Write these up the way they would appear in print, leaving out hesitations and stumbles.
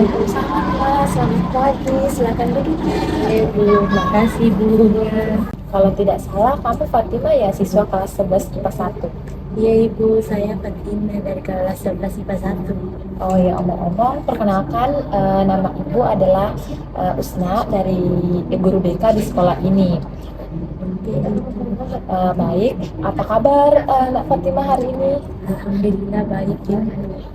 Waalaikumsalam, Mbak. Selamat pagi. Silakan duduk. Oke Bu, makasih Bu. Kalau tidak salah, kamu Fatima ya, siswa kelas 11 IPA 1. Iya Ibu, saya Fatima dari kelas 11 IPA 1. Oh ya, omong-omong, perkenalkan nama Ibu adalah Usna dari guru BK di sekolah ini. Oke, Ibu. Baik, apa kabar Nak Fatima hari ini? Alhamdulillah baik ya.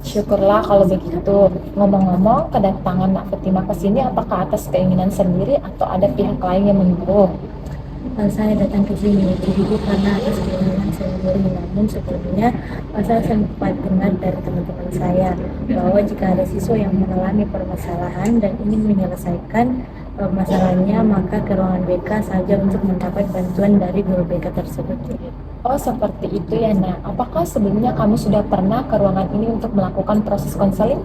Syukurlah kalau begitu. Ngomong-ngomong, kedatangan Nak Fatima ke sini apakah atas keinginan sendiri atau ada pihak lain yang menyuruh? Saya datang ke sini Ibu karena atas keinginan sendiri. Namun sebelumnya saya sempat dengar dari teman-teman saya bahwa jika ada siswa yang mengalami permasalahan dan ingin menyelesaikan masalahnya, maka ke ruangan BK saja untuk mendapat bantuan dari guru BK tersebut. Oh, seperti itu ya, Nak. Apakah sebelumnya kamu sudah pernah ke ruangan ini untuk melakukan proses konseling?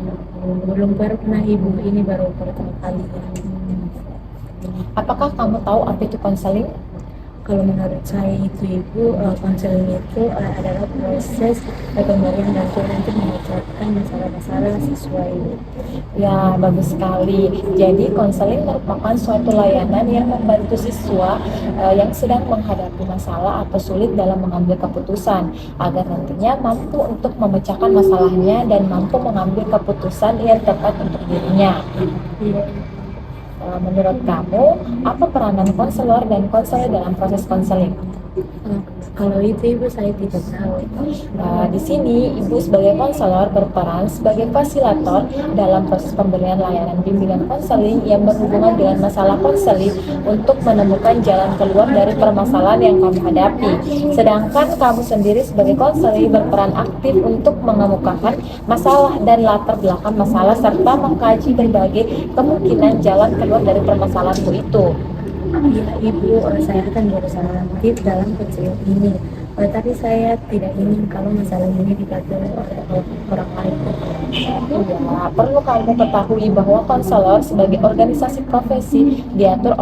Belum pernah Ibu, ini baru pertama kali ya. Apakah kamu tahu apa itu konseling? Kalau menurut saya itu Ibu, konseling itu adalah proses pemberian bantuan untuk memecahkan masalah-masalah siswa ini. Ya, bagus sekali. Jadi, konseling merupakan suatu layanan yang membantu siswa yang sedang menghadapi masalah atau sulit dalam mengambil keputusan, agar nantinya mampu untuk memecahkan masalahnya dan mampu mengambil keputusan yang tepat untuk dirinya. Iya. Menurut kamu, apa peranan konselor dan konselor dalam proses konseling? Kalau itu Ibu saya tidak tahu. Di sini, Ibu sebagai konselor berperan sebagai fasilitator dalam proses pemberian layanan bimbingan konseling yang berhubungan dengan masalah konseling untuk menemukan jalan keluar dari permasalahan yang kamu hadapi. Sedangkan kamu sendiri sebagai konselor berperan aktif untuk mengemukakan masalah dan latar belakang masalah serta mengkaji berbagai kemungkinan jalan keluar dari permasalahanmu itu. Iya Ibu, saya akan berusaha aktif dalam konseling ini. Tapi saya tidak ingin kalau masalah ini dibantu oleh orang lain. Ya, perlu kamu ketahui bahwa konselor sebagai organisasi profesi diatur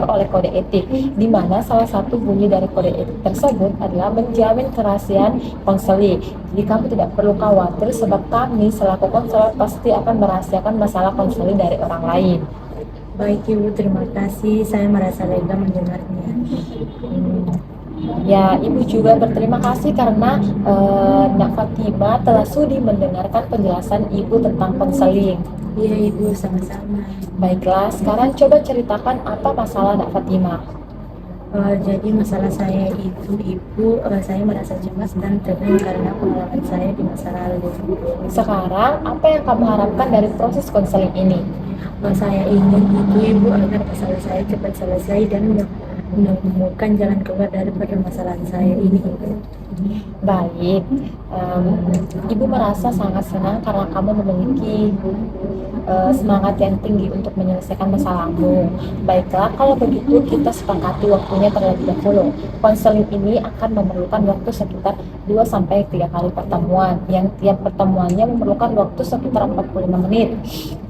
oleh kode etik, di mana salah satu bunyi dari kode etik tersebut adalah menjamin kerahasiaan konseling. Jadi kamu tidak perlu khawatir sebab kami selaku konselor pasti akan merahasiakan masalah konseling dari orang lain. Baik Ibu, terima kasih. Saya merasa lega mendengarnya. Ya, Ibu juga berterima kasih karena Nak Fatima telah sudi mendengarkan penjelasan Ibu tentang konseling. Iya Ibu, sama-sama. Baiklah, sekarang coba ceritakan apa masalah Nak Fatima. Jadi masalah saya itu Ibu, saya merasa cemas dan tegang karena pengalaman saya di masa lalu. Sekarang, apa yang kamu harapkan dari proses konseling ini? Saya ingin itu Ibu agar masalah saya cepat selesai dan menemukan jalan keluar dari permasalahan saya ini Ibu. Baik, Ibu merasa sangat senang karena kamu memiliki semangat yang tinggi untuk menyelesaikan masalahmu. Baiklah, kalau begitu kita sepakati waktunya terlebih dahulu. Konseling ini akan memerlukan waktu sekitar 2-3 kali pertemuan, yang tiap pertemuannya memerlukan waktu sekitar 45 menit.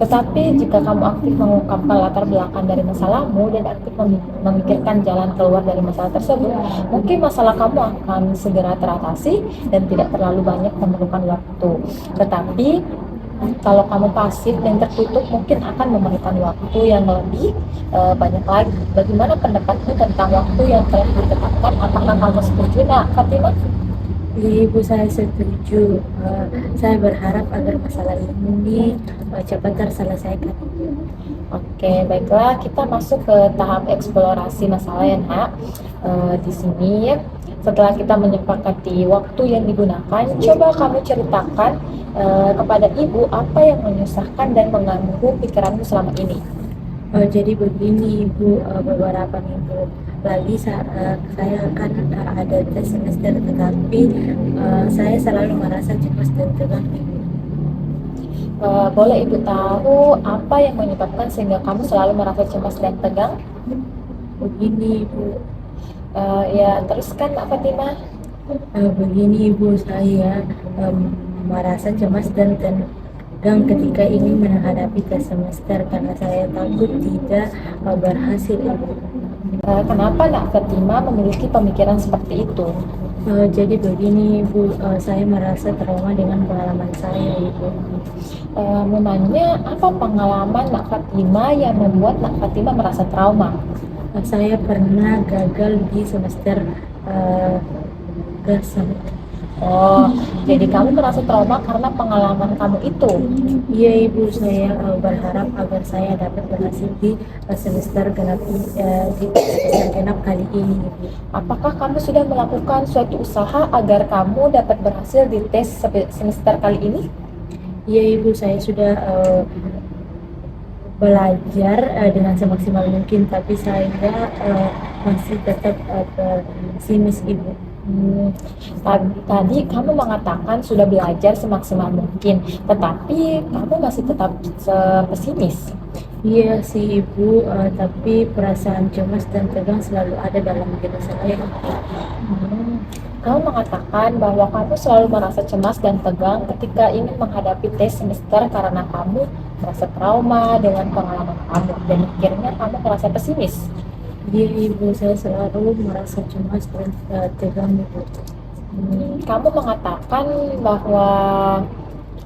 Tetapi jika kamu aktif mengungkapkan latar belakang dari masalahmu dan aktif memikirkan jalan keluar dari masalah tersebut, mungkin masalah kamu akan segera teratasi dan tidak terlalu banyak memerlukan waktu. Tetapi kalau kamu pasif dan tertutup, mungkin akan memerlukan waktu yang lebih banyak lagi. Bagaimana pendapatmu tentang waktu yang telah ditetapkan? Apakah kamu setuju, Nak Fatimah? Iya Ibu, saya setuju. Saya berharap agar masalah ini cepat terselesaikan. Oke, baiklah, kita masuk ke tahap eksplorasi masalah ya, Nak. Di sini ya, setelah kita menyepakati waktu yang digunakan, coba kamu ceritakan kepada Ibu apa yang menyusahkan dan mengganggu pikiranmu selama ini. Jadi begini Ibu, beberapa minggu lagi saya akan ada tes semester, tetapi saya selalu merasa cemas dan tegang Ibu. Boleh Ibu tahu apa yang menyebabkan sehingga kamu selalu merasa cemas dan tegang? Begini Ibu, Ya, teruskan Mbak Fatimah. begini Ibu, saya merasa cemas dan tegang ketika ingin menghadapi tes semester karena saya takut tidak berhasil Ibu. Kenapa Nak Fatimah memiliki pemikiran seperti itu? Jadi begini Ibu, saya merasa trauma dengan pengalaman saya Ibu. Memangnya apa pengalaman Nak Fatima yang membuat Nak Fatima merasa trauma? Saya pernah gagal di semester gasam. Oh, jadi kamu merasa trauma karena pengalaman kamu itu. Iya Ibu, saya berharap agar saya dapat berhasil di semester genap di semester genap kali ini Ibu. Apakah kamu sudah melakukan suatu usaha agar kamu dapat berhasil di tes semester kali ini? Iya Ibu, saya sudah belajar dengan semaksimal mungkin, tapi saya masih tetap pesimis Ibu. Tadi kamu mengatakan sudah belajar semaksimal mungkin, tetapi kamu masih tetap pesimis. Iya sih Ibu, tapi perasaan cemas dan tegang selalu ada dalam diri saya. Kamu mengatakan bahwa kamu selalu merasa cemas dan tegang ketika ingin menghadapi tes semester karena kamu merasa trauma dengan pengalaman kamu dan akhirnya kamu merasa pesimis. Iya Ibu, saya selalu merasa cemas dan tegang Ibu. Kamu mengatakan bahwa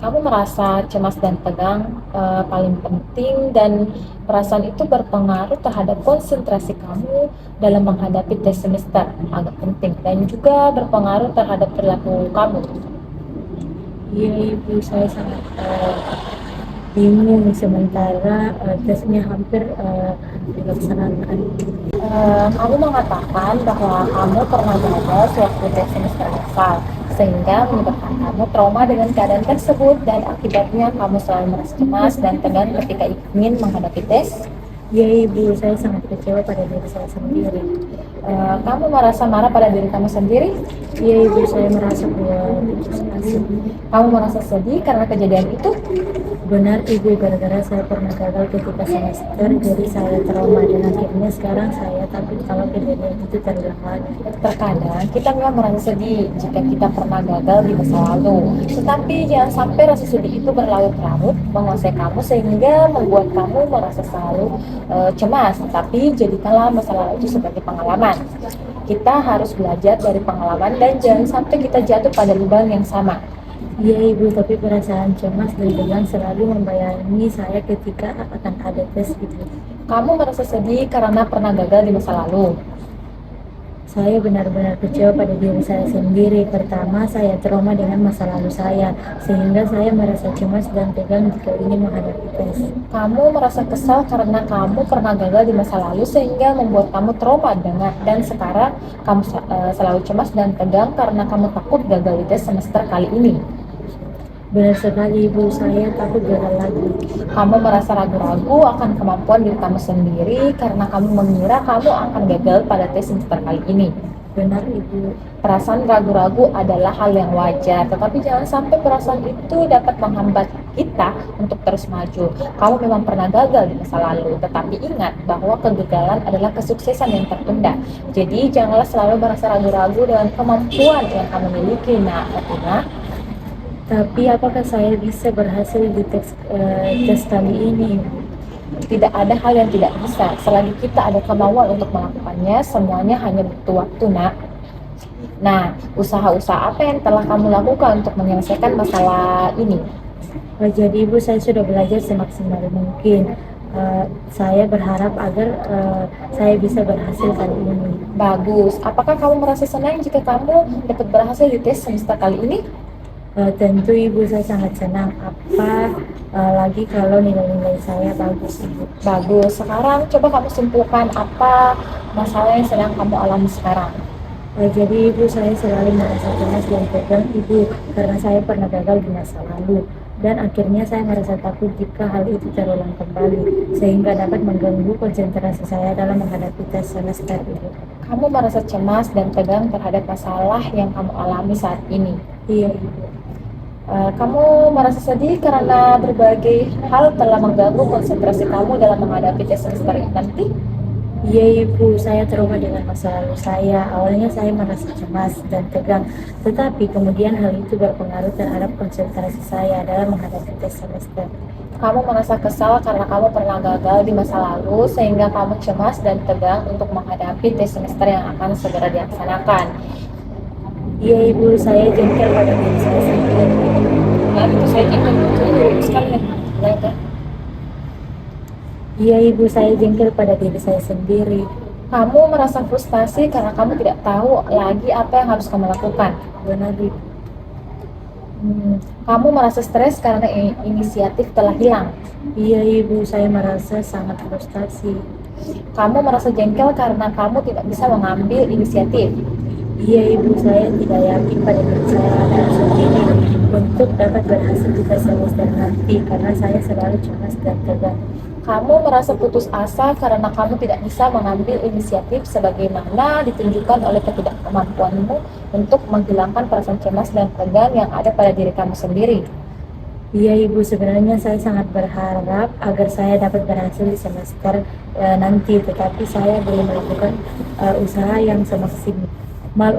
kamu merasa cemas dan tegang paling penting dan perasaan itu berpengaruh terhadap konsentrasi kamu dalam menghadapi tes semester agak penting dan juga berpengaruh terhadap perilaku kamu. Iya Ibu, saya sangat bingung sementara tesnya hampir dilaksanakan. Kamu mengatakan bahwa kamu pernah gagal sewaktu tes semester asal sehingga menyebabkan kamu trauma dengan keadaan tersebut dan akibatnya kamu selalu merasa cemas dan tegang ketika ingin menghadapi tes. Iya Ibu, saya sangat kecewa pada diri saya sendiri. Kamu merasa marah pada diri kamu sendiri? Iya Ibu, saya merasa putus asa. Kamu merasa sedih karena kejadian itu? Benar Ibu, gara-gara saya pernah gagal ketika semester, jadi saya trauma dan akhirnya sekarang saya takut kalau kejadian itu terulang lagi. Terkadang kita memang merasa sedih jika kita pernah gagal di masa lalu, tetapi jangan sampai rasa sedih itu berlarut-larut menguasai kamu sehingga membuat kamu merasa selalu cemas. Tapi jadikanlah masa lalu itu sebagai pengalaman. Kita harus belajar dari pengalaman dan jangan sampai kita jatuh pada lubang yang sama. Iya Ibu, tapi perasaan cemas dan tegang selalu membayangi saya ketika akan ada tes itu. Kamu merasa sedih karena pernah gagal di masa lalu. Saya benar-benar kecewa pada diri saya sendiri. Pertama, saya trauma dengan masa lalu saya, sehingga saya merasa cemas dan tegang jika ingin menghadapi tes. Kamu merasa kesal karena kamu pernah gagal di masa lalu sehingga membuat kamu trauma dan sekarang kamu selalu cemas dan tegang karena kamu takut gagal di tes semester kali ini. Benar sekali Ibu, saya takut gagal lagi. Kamu merasa ragu-ragu akan kemampuan diri kamu sendiri karena kamu mengira kamu akan gagal pada tes semester kali ini. Benar Ibu. Perasaan ragu-ragu adalah hal yang wajar, tetapi jangan sampai perasaan itu dapat menghambat kita untuk terus maju. Kamu memang pernah gagal di masa lalu, tetapi ingat bahwa kegagalan adalah kesuksesan yang tertunda. Jadi janganlah selalu merasa ragu-ragu dengan kemampuan yang kamu miliki. Nah, Fatima, Tapi apakah saya bisa berhasil di tes kali ini? tidak ada hal yang tidak bisa. Selagi kita ada kemauan untuk melakukannya, semuanya hanya butuh waktu, Nak. Nah, usaha-usaha apa yang telah kamu lakukan untuk menyelesaikan masalah ini? Jadi Ibu, saya sudah belajar semaksimal mungkin. Saya berharap agar saya bisa berhasil kali ini. Bagus. Apakah kamu merasa senang jika kamu dapat berhasil di tes semester kali ini? Tentu Ibu, saya sangat senang. Lagi kalau nilai-nilai saya bagus Ibu. Bagus. Sekarang coba kamu simpulkan apa masalah yang sedang kamu alami sekarang. Jadi Ibu, saya selalu merasa cemas dan tegang Ibu karena saya pernah gagal di masa lalu. Dan akhirnya saya merasa takut jika hal itu terulang kembali, sehingga dapat mengganggu konsentrasi saya dalam menghadapi tes semester Ibu. Kamu merasa cemas dan tegang terhadap masalah yang kamu alami saat ini. Iya Ibu. Kamu merasa sedih karena berbagai hal telah mengganggu konsentrasi kamu dalam menghadapi tes semester nanti. Iya Ibu, saya trauma dengan masa lalu saya. Awalnya saya merasa cemas dan tegang, tetapi kemudian hal itu berpengaruh terhadap konsentrasi saya dalam menghadapi tes semester. Kamu merasa kesal karena kamu pernah gagal di masa lalu sehingga kamu cemas dan tegang untuk menghadapi tes semester yang akan segera dilaksanakan. Iya ibu, saya jengkel pada diri saya sendiri. Nah, itu saya ingin luruskan ya. Baiklah. Iya ibu, saya jengkel pada diri saya sendiri. Kamu merasa frustasi karena kamu tidak tahu lagi apa yang harus kamu lakukan. Benar ibu. Kamu merasa stres karena inisiatif telah hilang. Iya ibu, saya merasa sangat frustasi. Kamu merasa jengkel karena kamu tidak bisa mengambil inisiatif. Iya ibu, saya tidak yakin pada diri saya sendiri untuk dapat berhasil di tes semester nanti karena saya selalu cemas dan tegang. Kamu merasa putus asa karena kamu tidak bisa mengambil inisiatif sebagaimana ditunjukkan oleh ketidakmampuanmu untuk menghilangkan perasaan cemas dan tegang yang ada pada diri kamu sendiri. Iya ibu, sebenarnya saya sangat berharap agar saya dapat berhasil di semester nanti, tetapi saya belum melakukan usaha yang semaksimal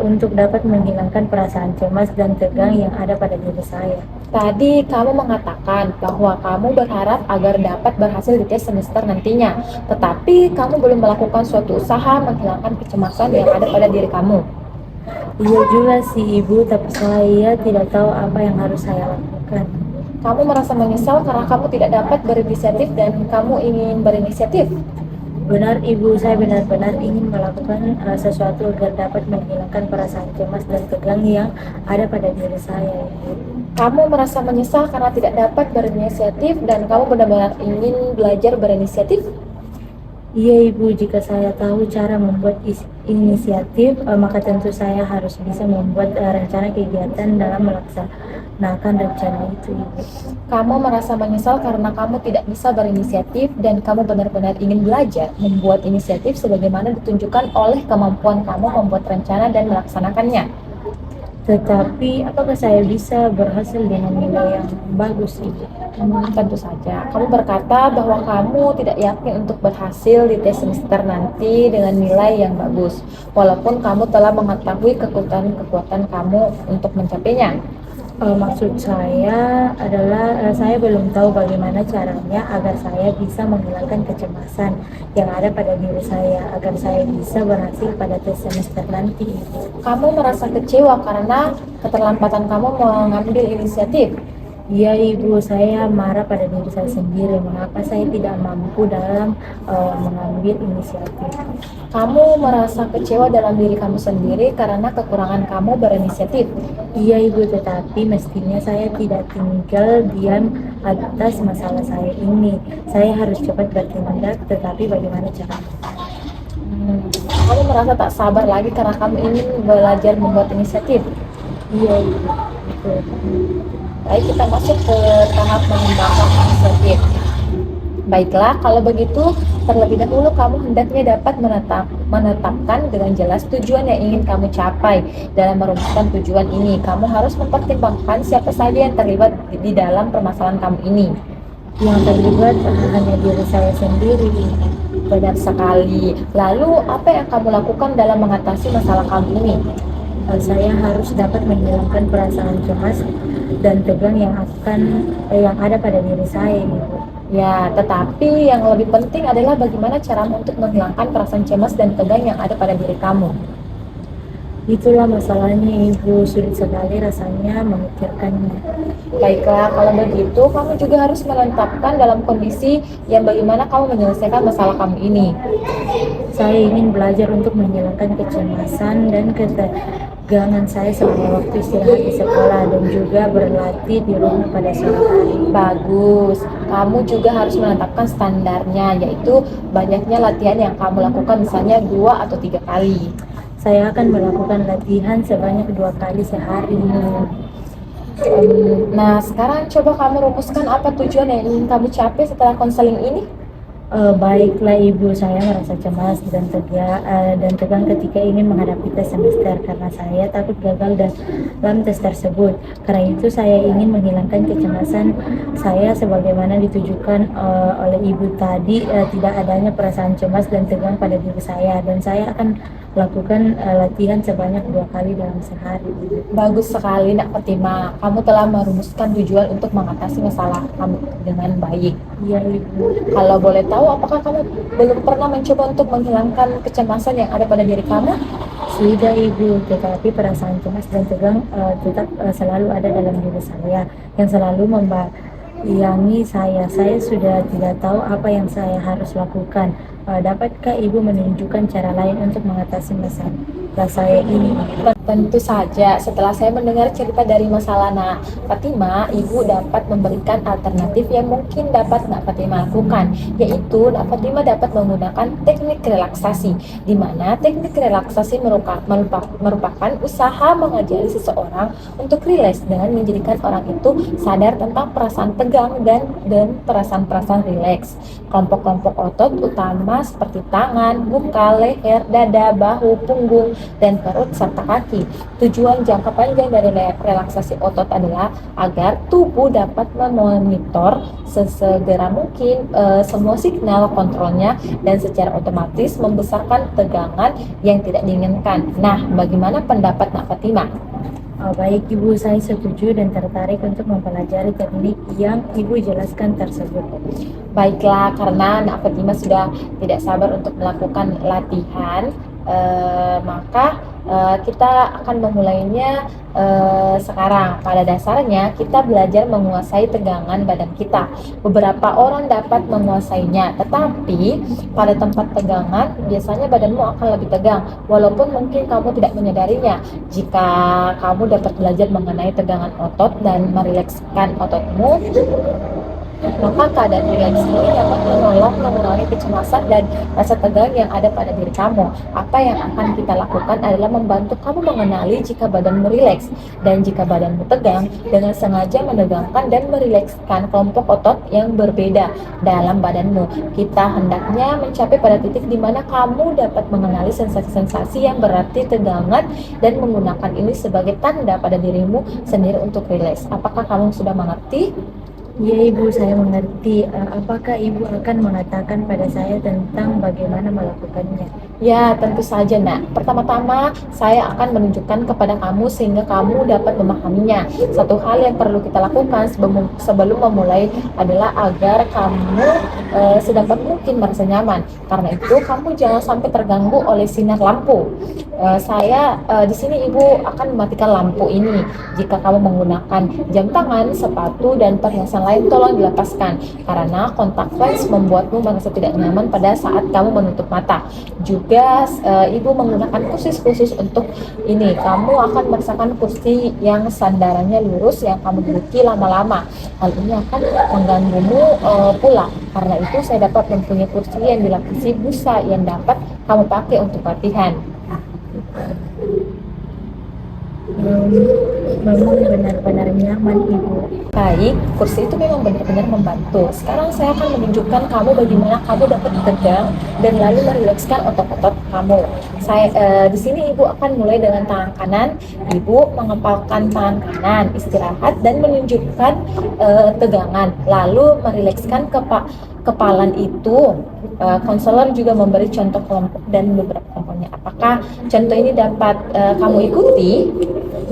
untuk dapat menghilangkan perasaan cemas dan tegang yang ada pada diri saya. Tadi kamu mengatakan bahwa kamu berharap agar dapat berhasil di tes semester nantinya, tetapi kamu belum melakukan suatu usaha menghilangkan kecemasan yang ada pada diri kamu. Iya juga sih ibu, tapi saya tidak tahu apa yang harus saya lakukan. Kamu merasa menyesal karena kamu tidak dapat berinisiatif dan kamu ingin berinisiatif. Benar ibu, saya benar-benar ingin melakukan sesuatu agar dapat menghilangkan perasaan cemas dan tegang yang ada pada diri saya. Kamu merasa menyesal karena tidak dapat berinisiatif dan kamu benar-benar ingin belajar berinisiatif. Iya ibu, jika saya tahu cara membuat inisiatif, maka tentu saya harus bisa membuat rencana kegiatan dalam melaksanakan rencana itu ibu. Kamu merasa menyesal karena kamu tidak bisa berinisiatif dan kamu benar-benar ingin belajar membuat inisiatif sebagaimana ditunjukkan oleh kemampuan kamu membuat rencana dan melaksanakannya. Tetapi apakah saya bisa berhasil dengan nilai yang bagus ibu? Tentu saja. Kamu berkata bahwa kamu tidak yakin untuk berhasil di tes semester nanti dengan nilai yang bagus, walaupun kamu telah mengetahui kekuatan kamu untuk mencapainya. Maksud saya adalah saya belum tahu bagaimana caranya agar saya bisa menghilangkan kecemasan yang ada pada diri saya agar saya bisa berhasil pada tes semester nanti. Kamu merasa kecewa karena keterlambatan kamu mengambil inisiatif. Iya ibu, saya marah pada diri saya sendiri mengapa saya tidak mampu dalam mengambil inisiatif. Kamu merasa kecewa dalam diri kamu sendiri karena kekurangan kamu berinisiatif. Iya ibu, tetapi mestinya saya tidak tinggal diam atas masalah saya ini. Saya harus cepat bertindak, tetapi bagaimana caranya? Kamu merasa tak sabar lagi karena kamu ingin belajar membuat inisiatif. Iya ibu, betul. Baik, kita masuk ke tahap mengembangkan inisiatif. Baiklah, kalau begitu terlebih dahulu kamu hendaknya dapat menetapkan dengan jelas tujuan yang ingin kamu capai. Dalam merumuskan tujuan ini, kamu harus mempertimbangkan siapa saja yang terlibat di dalam permasalahan kamu ini. Yang terlibat hanya diri saya sendiri. Benar sekali. Lalu, apa yang kamu lakukan dalam mengatasi masalah kamu ini? Saya harus dapat menghilangkan perasaan cemas dan tegang yang ada pada diri saya ibu. Ya, tetapi yang lebih penting adalah bagaimana caramu untuk menghilangkan perasaan cemas dan tegang yang ada pada diri kamu. Itulah masalahnya ibu, sulit sekali rasanya memikirkannya. Baiklah, kalau begitu kamu juga harus menetapkan dalam kondisi yang bagaimana kamu menyelesaikan masalah kamu ini. Saya ingin belajar untuk menghilangkan kecemasan dan ketegangan saya selama waktu istirahat di sekolah dan juga berlatih di rumah pada sore hari. Bagus, kamu juga harus menetapkan standarnya, yaitu banyaknya latihan yang kamu lakukan, misalnya 2 atau 3 kali. Saya akan melakukan latihan sebanyak 2 kali sehari. Nah, sekarang coba kamu rumuskan apa tujuan yang ingin kamu capai setelah konseling ini. Baiklah ibu, saya merasa cemas dan tegang ketika ingin menghadapi tes semester karena saya takut gagal dalam tes tersebut. Karena itu saya ingin menghilangkan kecemasan saya sebagaimana ditujukan oleh ibu tadi, tidak adanya perasaan cemas dan tegang pada diri saya, dan saya akan lakukan latihan sebanyak 2 kali dalam sehari. Bagus sekali Nak Fatima, kamu telah merumuskan tujuan untuk mengatasi masalah kamu dengan baik. Iya ibu. Kalau boleh tahu tahu apakah kamu belum pernah mencoba untuk menghilangkan kecemasan yang ada pada diri kamu? Sudah ibu, tetapi perasaan cemas dan tegang tetap selalu ada dalam diri saya, yang selalu membayangi saya. Saya sudah tidak tahu apa yang saya harus lakukan. Dapatkah ibu menunjukkan cara lain untuk mengatasi masalah saya ini? Tentu saja, setelah saya mendengar cerita dari masalah Nak Fatima, Ibu dapat memberikan alternatif yang mungkin dapat Nak Fatima lakukan, yaitu Nak Fatima dapat menggunakan teknik relaksasi, di mana teknik relaksasi merupakan usaha mengajari seseorang untuk rileks dengan menjadikan orang itu sadar tentang perasaan tegang dan perasaan-perasaan rileks. Kelompok-kelompok otot utama seperti tangan, muka, leher, dada, bahu, punggung, dan perut serta kaki. Tujuan jangka panjang dari relaksasi otot adalah agar tubuh dapat memonitor sesegera mungkin semua signal kontrolnya dan secara otomatis membesarkan tegangan yang tidak diinginkan. Nah, bagaimana pendapat Nak Fatima? Baik ibu, saya setuju dan tertarik untuk mempelajari teknik yang ibu jelaskan tersebut. Baiklah, karena Nak Fatima sudah tidak sabar untuk melakukan latihan, maka kita akan memulainya sekarang. Pada dasarnya kita belajar menguasai tegangan badan kita. Beberapa orang dapat menguasainya, tetapi pada tempat tegangan biasanya badanmu akan lebih tegang, walaupun mungkin kamu tidak menyadarinya. Jika kamu dapat belajar mengenai tegangan otot dan merilekskan ototmu, maka keadaan rileks ini dapat menolong mengurangi kecemasan dan rasa tegang yang ada pada diri kamu. Apa yang akan kita lakukan adalah membantu kamu mengenali jika badanmu rileks dan jika badanmu tegang, dengan sengaja menegangkan dan merilekskan kelompok otot yang berbeda dalam badanmu. Kita hendaknya mencapai pada titik di mana kamu dapat mengenali sensasi-sensasi yang berarti tegangan dan menggunakan ini sebagai tanda pada dirimu sendiri untuk rileks. Apakah kamu sudah mengerti? Ya ibu, saya mengerti. Apakah ibu akan mengatakan pada saya tentang bagaimana melakukannya? Ya, tentu saja, Nak. Pertama-tama, saya akan menunjukkan kepada kamu sehingga kamu dapat memahaminya. Satu hal yang perlu kita lakukan sebelum memulai adalah agar kamu sedapat mungkin merasa nyaman. Karena itu, kamu jangan sampai terganggu oleh sinar lampu. Di sini Ibu akan mematikan lampu ini. Jika kamu menggunakan jam tangan, sepatu, dan perhiasan lain, tolong dilepaskan. Karena kontak lens membuatmu merasa tidak nyaman pada saat kamu menutup mata. Juga Ibu menggunakan kursi khusus untuk ini. Kamu akan merasakan kursi yang sandarannya lurus yang kamu duduki lama-lama. Hal ini akan mengganggumu pula. Karena itu saya dapat mempunyai kursi yang dilapisi busa yang dapat kamu pakai untuk latihan. Memang benar-benar nyaman ibu. Baik, kursi itu memang benar-benar membantu. Sekarang saya akan menunjukkan kamu bagaimana kamu dapat tegang dan lalu merilekskan otot-otot kamu. Di sini Ibu akan mulai dengan tangan kanan. Ibu mengepalkan tangan kanan, istirahat dan menunjukkan tegangan. Lalu merilekskan kepalan itu. Konselor juga memberi contoh kelompok dan beberapa contohnya. Apakah contoh ini dapat kamu ikuti?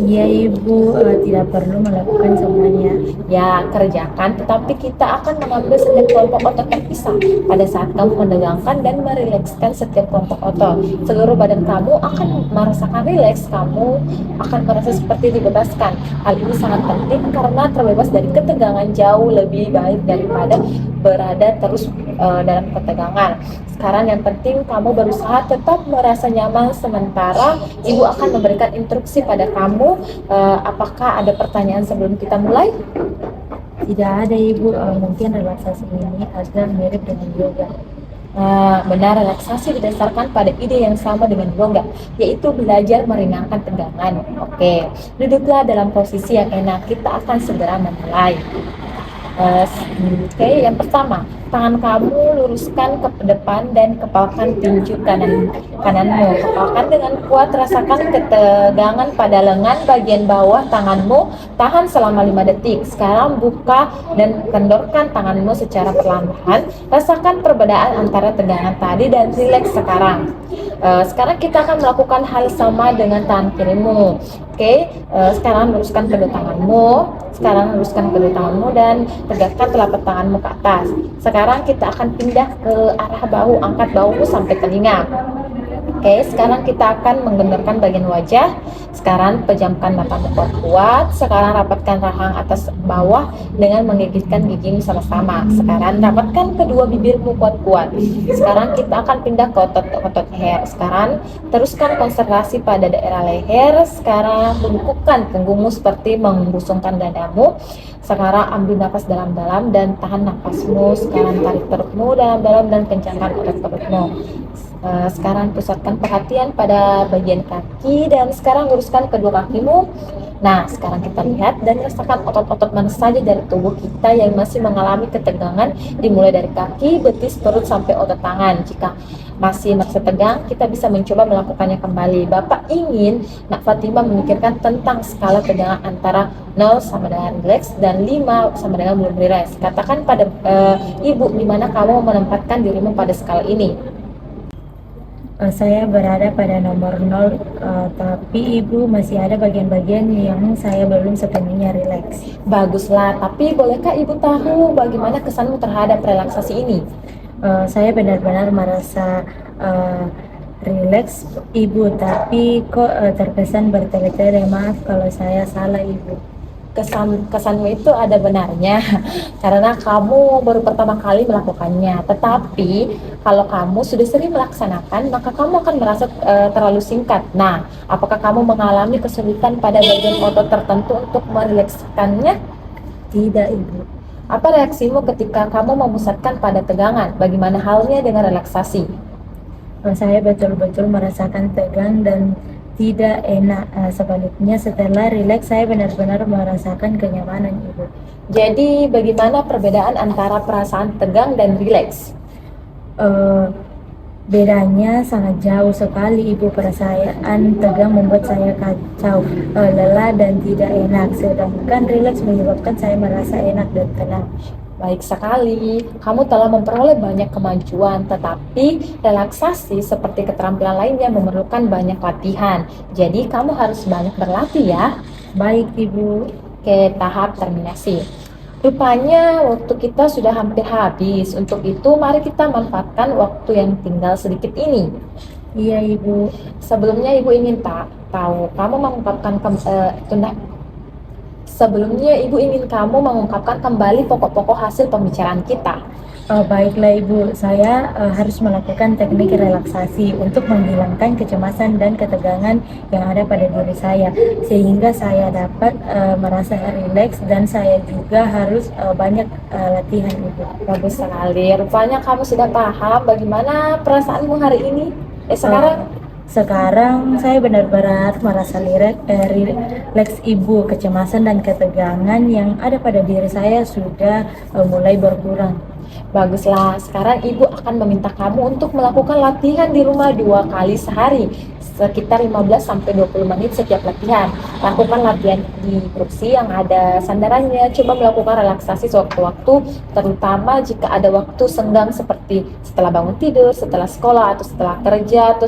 Ya ibu, tidak perlu melakukan semuanya. Ya, kerjakan, tetapi kita akan mengambil setiap kelompok otot terpisah. Pada saat kamu menegangkan dan merilekskan setiap kelompok otot, seluruh badan kamu akan merasakan rileks, kamu akan merasa seperti dibebaskan. Hal ini sangat penting karena terbebas dari ketegangan jauh lebih baik daripada berada terus dalam ketegangan. Sekarang yang penting kamu berusaha tetap merasa nyaman, sementara Ibu akan memberikan instruksi pada kamu. Apakah ada pertanyaan sebelum kita mulai? Tidak ada ibu, mungkin relaksasi ini agak mirip dengan yoga. Benar, relaksasi didasarkan pada ide yang sama dengan yoga, yaitu belajar meringankan tegangan. Oke, duduklah dalam posisi yang enak. Kita akan segera memulai. Yang pertama, tangan kamu luruskan ke depan dan kepalkan tinju kananmu. Kepalkan dengan kuat, rasakan ketegangan pada lengan bagian bawah tanganmu. Tahan selama 5 detik. Sekarang buka dan kendorkan tanganmu secara perlahan. Rasakan perbedaan antara tegangan tadi dan rileks sekarang. Sekarang kita akan melakukan hal sama dengan tangan kirimu. Sekarang luruskan kedua tanganmu. Dan tegakkan telapak tanganmu ke atas. Sekarang Sekarang kita akan pindah ke arah bahu, angkat bahumu sampai telinga. Oke, sekarang kita akan menggenggam bagian wajah. Sekarang pejamkan matamu kuat-kuat. Sekarang rapatkan rahang atas bawah dengan menggigitkan gigimu sama-sama. Sekarang rapatkan kedua bibirmu kuat-kuat. Sekarang kita akan pindah ke otot leher. Sekarang teruskan konsentrasi pada daerah leher. Sekarang bungkukkan punggungmu seperti membusungkan dadamu. Sekarang ambil nafas dalam-dalam dan tahan nafasmu. Sekarang tarik perutmu dalam-dalam dan kencangkan otot perutmu. Sekarang pusatkan perhatian pada bagian kaki dan sekarang luruskan kedua kakimu. Nah, sekarang kita lihat dan rasakan otot-otot mana saja dari tubuh kita yang masih mengalami ketegangan, dimulai dari kaki, betis, perut, sampai otot tangan. Jika masih merasa tegang, kita bisa mencoba melakukannya kembali. Bapak ingin Nak Fatimah memikirkan tentang skala tegangan antara 0 sama dengan relax dan 5 sama dengan belum relax. Katakan pada ibu di mana kamu menempatkan dirimu pada skala ini. Saya berada pada nomor 0, tapi ibu masih ada bagian-bagian yang saya belum sepenuhnya rileks. Baguslah, tapi bolehkah ibu tahu bagaimana kesanmu terhadap relaksasi ini? Saya benar-benar merasa rileks ibu, tapi kok terkesan bertele-tele. Maaf kalau saya salah ibu. Kesanmu itu ada benarnya karena kamu baru pertama kali melakukannya. Tetapi kalau kamu sudah sering melaksanakan, maka kamu akan merasa terlalu singkat. Nah, apakah kamu mengalami kesulitan pada bagian otot tertentu untuk merilekskannya? Tidak ibu. Apa reaksimu ketika kamu memusatkan pada tegangan? Bagaimana halnya dengan relaksasi? Saya betul-betul merasakan tegang dan tidak enak. Sebaliknya setelah rileks saya benar-benar merasakan kenyamanan ibu. Jadi, bagaimana perbedaan antara perasaan tegang dan rileks? Bedanya sangat jauh sekali ibu. Perasaan tegang membuat saya kacau, lelah dan tidak enak, sedangkan rileks menyebabkan saya merasa enak dan tenang. Baik sekali, kamu telah memperoleh banyak kemajuan, tetapi relaksasi seperti keterampilan lainnya memerlukan banyak latihan. Jadi kamu harus banyak berlatih ya. Baik ibu. Ke tahap terminasi. Rupanya waktu kita sudah hampir habis. Untuk itu mari kita manfaatkan waktu yang tinggal sedikit ini. Iya ibu. Sebelumnya ibu ingin tahu kamu mengungkapkan Sebelumnya, Ibu ingin kamu mengungkapkan kembali pokok-pokok hasil pembicaraan kita. Baiklah ibu, saya harus melakukan teknik relaksasi untuk menghilangkan kecemasan dan ketegangan yang ada pada diri saya, sehingga saya dapat merasa rileks, dan saya juga harus banyak latihan ibu. Bagus sekali, rupanya kamu sudah paham bagaimana perasaanmu hari ini. Sekarang saya benar-benar merasa rileks ibu. Kecemasan dan ketegangan yang ada pada diri saya sudah mulai berkurang. Baguslah, sekarang ibu akan meminta kamu untuk melakukan latihan di rumah 2 kali sehari, sekitar 15-20 menit setiap latihan. Lakukan latihan di kursi yang ada sandarannya. Coba melakukan relaksasi sewaktu-waktu, terutama jika ada waktu senggang seperti setelah bangun tidur, setelah sekolah, atau setelah kerja, atau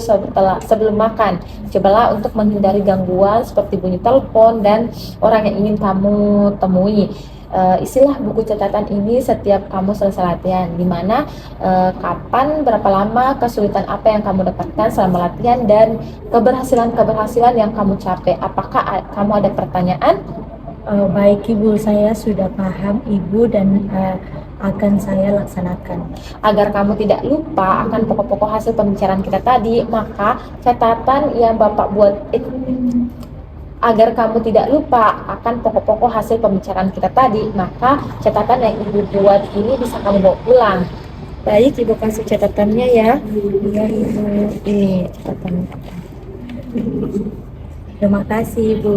sebelum makan. Cobalah untuk menghindari gangguan seperti bunyi telepon dan orang yang ingin kamu temui. Isilah buku catatan ini setiap kamu selesai latihan, di mana kapan, berapa lama, kesulitan apa yang kamu dapatkan selama latihan, dan keberhasilan-keberhasilan yang kamu capai. Apakah kamu ada pertanyaan? Baik ibu, saya sudah paham ibu, dan akan saya laksanakan. Agar kamu tidak lupa akan pokok-pokok hasil pembicaraan kita tadi, maka catatan yang Bapak buat Agar kamu tidak lupa akan pokok-pokok hasil pembicaraan kita tadi, maka catatan yang Ibu buat ini bisa kamu bawa pulang. Baik, Ibu kasih catatannya ya. Iya ibu. Ini catatannya. Terima kasih ibu.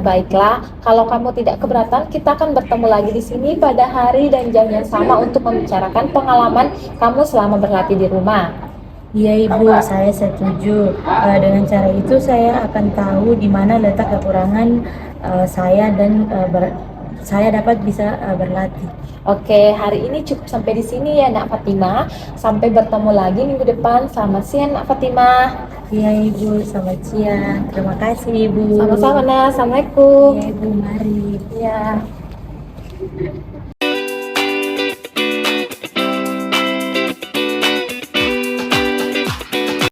Baiklah, kalau kamu tidak keberatan, kita akan bertemu lagi di sini pada hari dan jam yang sama untuk membicarakan pengalaman kamu selama berlatih di rumah. Iya ibu, saya setuju. Dengan cara itu saya akan tahu di mana letak kekurangan saya, dan saya dapat bisa berlatih. Oke, hari ini cukup sampai di sini ya Nak Fatimah. Sampai bertemu lagi minggu depan. Selamat siang Nak Fatimah. Iya ibu, selamat siang. Terima kasih ibu. Sama-sama Nak. Assalamualaikum. Iya ibu, mari. Ya.